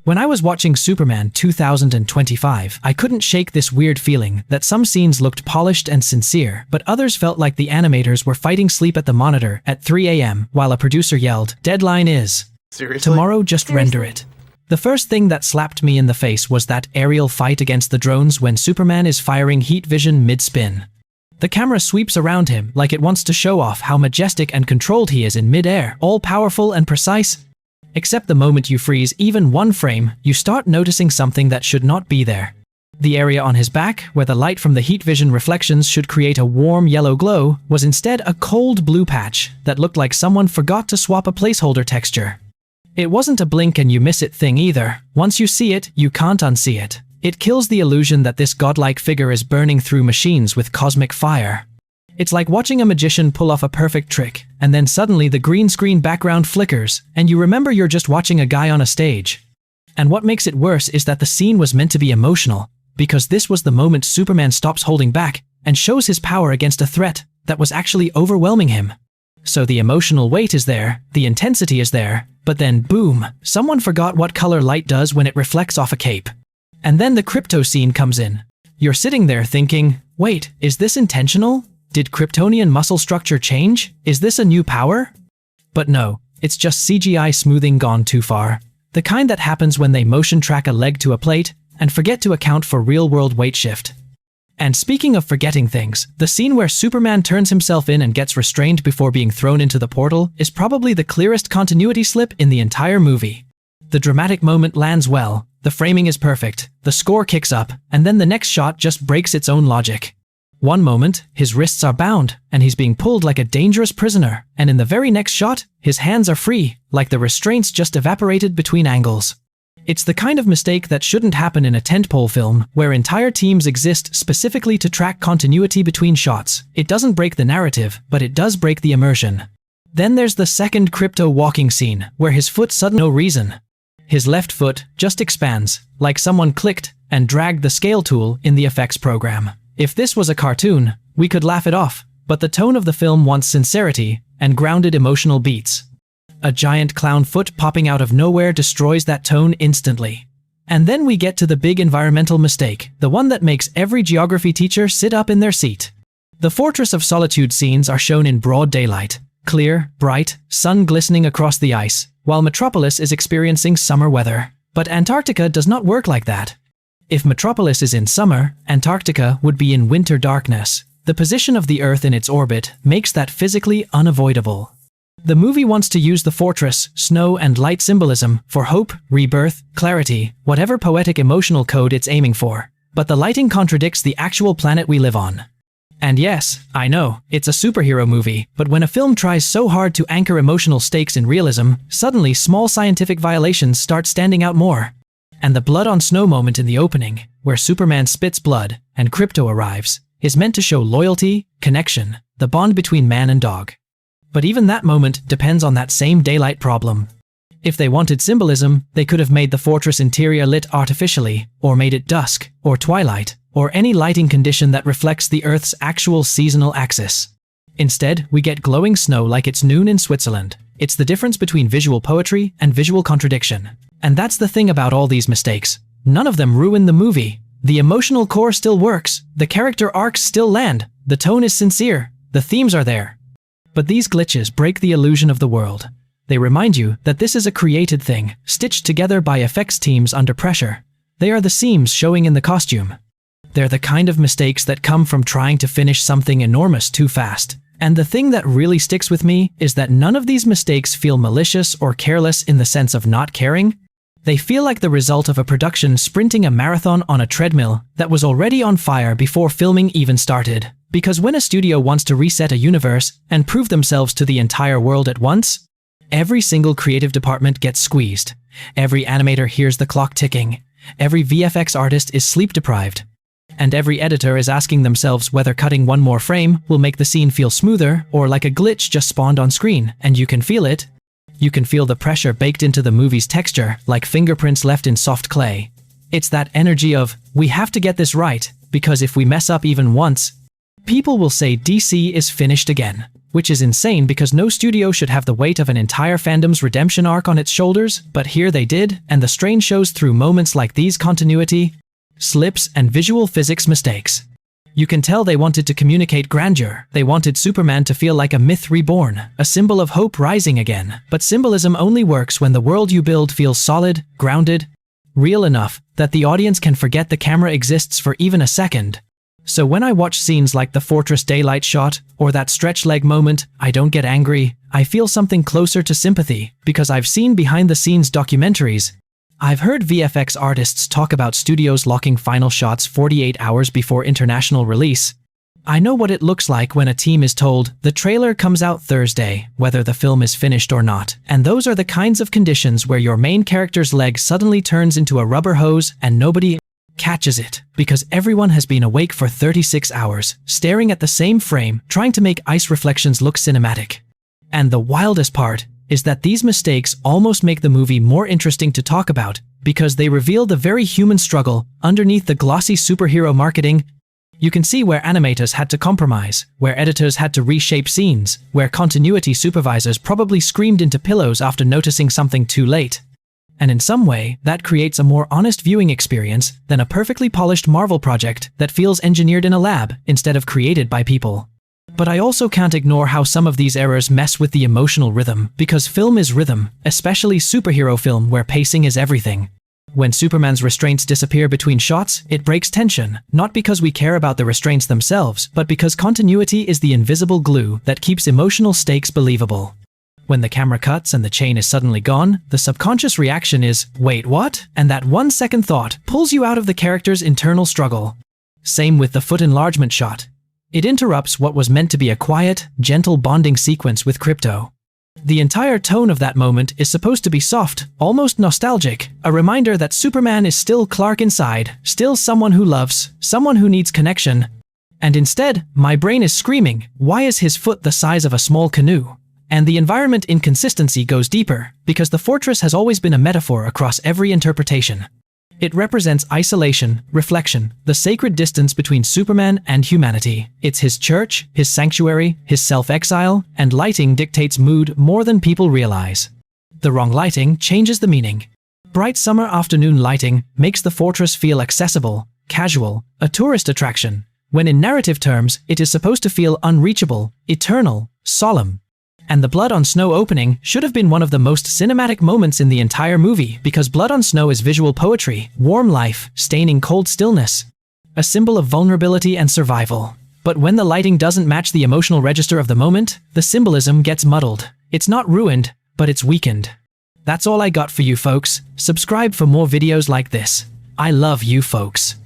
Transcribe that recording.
When I was watching Superman 2025, I couldn't shake this weird feeling that some scenes looked polished and sincere, but others felt like the animators were fighting sleep at the monitor at 3 a.m. while a producer yelled, "Deadline is Seriously? tomorrow, just render it." The first thing that slapped me in the face was that aerial fight against the drones when Superman is firing heat vision mid-spin. The camera sweeps around him like it wants to show off how majestic and controlled he is in mid-air, all-powerful and precise. Except the moment you freeze even one frame, you start noticing something that should not be there. The area on his back, where the light from the heat vision reflections should create a warm yellow glow, was instead a cold blue patch that looked like someone forgot to swap a placeholder texture. It wasn't a blink and you miss it thing either. Once you see it, you can't unsee it. It kills the illusion that this godlike figure is burning through machines with cosmic fire. It's like watching a magician pull off a perfect trick, and then suddenly the green screen background flickers, and you remember you're just watching a guy on a stage. And what makes it worse is that the scene was meant to be emotional, because this was the moment Superman stops holding back and shows his power against a threat that was actually overwhelming him. So the emotional weight is there, the intensity is there, but then boom, someone forgot what color light does when it reflects off a cape. And then the crypto scene comes in. You're sitting there thinking, wait, is this intentional? Did Kryptonian muscle structure change? Is this a new power? But no, it's just CGI smoothing gone too far. The kind that happens when they motion track a leg to a plate and forget to account for real-world weight shift. And speaking of forgetting things, the scene where Superman turns himself in and gets restrained before being thrown into the portal is probably the clearest continuity slip in the entire movie. The dramatic moment lands well, the framing is perfect, the score kicks up, and then the next shot just breaks its own logic. One moment, his wrists are bound, and he's being pulled like a dangerous prisoner, and in the very next shot, his hands are free, like the restraints just evaporated between angles. It's the kind of mistake that shouldn't happen in a tentpole film, where entire teams exist specifically to track continuity between shots. It doesn't break the narrative, but it does break the immersion. Then there's the second crypto walking scene, where his foot suddenly no reason. His left foot just expands, like someone clicked and dragged the scale tool in the effects program. If this was a cartoon, we could laugh it off, but the tone of the film wants sincerity and grounded emotional beats. A giant clown foot popping out of nowhere destroys that tone instantly. And then we get to the big environmental mistake, the one that makes every geography teacher sit up in their seat. The Fortress of Solitude scenes are shown in broad daylight, clear, bright, sun glistening across the ice, while Metropolis is experiencing summer weather. But Antarctica does not work like that. If Metropolis is in summer, Antarctica would be in winter darkness. The position of the Earth in its orbit makes that physically unavoidable. The movie wants to use the fortress, snow, and light symbolism for hope, rebirth, clarity, whatever poetic emotional code it's aiming for. But the lighting contradicts the actual planet we live on. And yes, I know, it's a superhero movie, but when a film tries so hard to anchor emotional stakes in realism, suddenly small scientific violations start standing out more. And the blood on snow moment in the opening, where Superman spits blood and Krypto arrives, is meant to show loyalty, connection, the bond between man and dog. But even that moment depends on that same daylight problem. If they wanted symbolism, they could have made the fortress interior lit artificially, or made it dusk, or twilight, or any lighting condition that reflects the Earth's actual seasonal axis. Instead, we get glowing snow like it's noon in Switzerland. It's the difference between visual poetry and visual contradiction. And that's the thing about all these mistakes. None of them ruin the movie. The emotional core still works, the character arcs still land, the tone is sincere, the themes are there. But these glitches break the illusion of the world. They remind you that this is a created thing, stitched together by effects teams under pressure. They are the seams showing in the costume. They're the kind of mistakes that come from trying to finish something enormous too fast. And the thing that really sticks with me is that none of these mistakes feel malicious or careless in the sense of not caring. They feel like the result of a production sprinting a marathon on a treadmill that was already on fire before filming even started. Because when a studio wants to reset a universe and prove themselves to the entire world at once, every single creative department gets squeezed. Every animator hears the clock ticking. Every VFX artist is sleep-deprived. And every editor is asking themselves whether cutting one more frame will make the scene feel smoother or like a glitch just spawned on screen, and you can feel it. You can feel the pressure baked into the movie's texture, like fingerprints left in soft clay. It's that energy of, we have to get this right, because if we mess up even once, People will say DC is finished again, which is insane because no studio should have the weight of an entire fandom's redemption arc on its shoulders, but here they did, and the strain shows through moments like these: continuity slips and visual physics mistakes. You can tell they wanted to communicate grandeur. They wanted Superman to feel like a myth reborn, a symbol of hope rising again. But symbolism only works when the world you build feels solid, grounded, real enough that the audience can forget the camera exists for even a second. So when I watch scenes like the Fortress daylight shot or that stretch leg moment, I don't get angry. I feel something closer to sympathy because I've seen behind-the-scenes documentaries. I've heard VFX artists talk about studios locking final shots 48 hours before international release. I know what it looks like when a team is told, the trailer comes out Thursday, whether the film is finished or not. And those are the kinds of conditions where your main character's leg suddenly turns into a rubber hose and nobody catches it, because everyone has been awake for 36 hours, staring at the same frame, trying to make ice reflections look cinematic. And the wildest part is that these mistakes almost make the movie more interesting to talk about, because they reveal the very human struggle underneath the glossy superhero marketing. You can see where animators had to compromise, where editors had to reshape scenes, where continuity supervisors probably screamed into pillows after noticing something too late. And in some way, that creates a more honest viewing experience than a perfectly polished Marvel project that feels engineered in a lab instead of created by people. But I also can't ignore how some of these errors mess with the emotional rhythm, because film is rhythm, especially superhero film where pacing is everything. When Superman's restraints disappear between shots, it breaks tension, not because we care about the restraints themselves, but because continuity is the invisible glue that keeps emotional stakes believable. When the camera cuts and the chain is suddenly gone, the subconscious reaction is, wait, what? And that 1 second thought pulls you out of the character's internal struggle. Same with the foot enlargement shot. It interrupts what was meant to be a quiet, gentle bonding sequence with Krypto. The entire tone of that moment is supposed to be soft, almost nostalgic, a reminder that Superman is still Clark inside, still someone who loves, someone who needs connection. And instead, my brain is screaming, why is his foot the size of a small canoe? And the environment inconsistency goes deeper, because the fortress has always been a metaphor across every interpretation. It represents isolation, reflection, the sacred distance between Superman and humanity. It's his church, his sanctuary, his self-exile, and lighting dictates mood more than people realize. The wrong lighting changes the meaning. Bright summer afternoon lighting makes the fortress feel accessible, casual, a tourist attraction, when in narrative terms it is supposed to feel unreachable, eternal, solemn. And the Blood on Snow opening should have been one of the most cinematic moments in the entire movie, because blood on snow is visual poetry, warm life, staining cold stillness, a symbol of vulnerability and survival. But when the lighting doesn't match the emotional register of the moment, the symbolism gets muddled. It's not ruined, but it's weakened. That's all I got for you folks. Subscribe for more videos like this. I love you folks.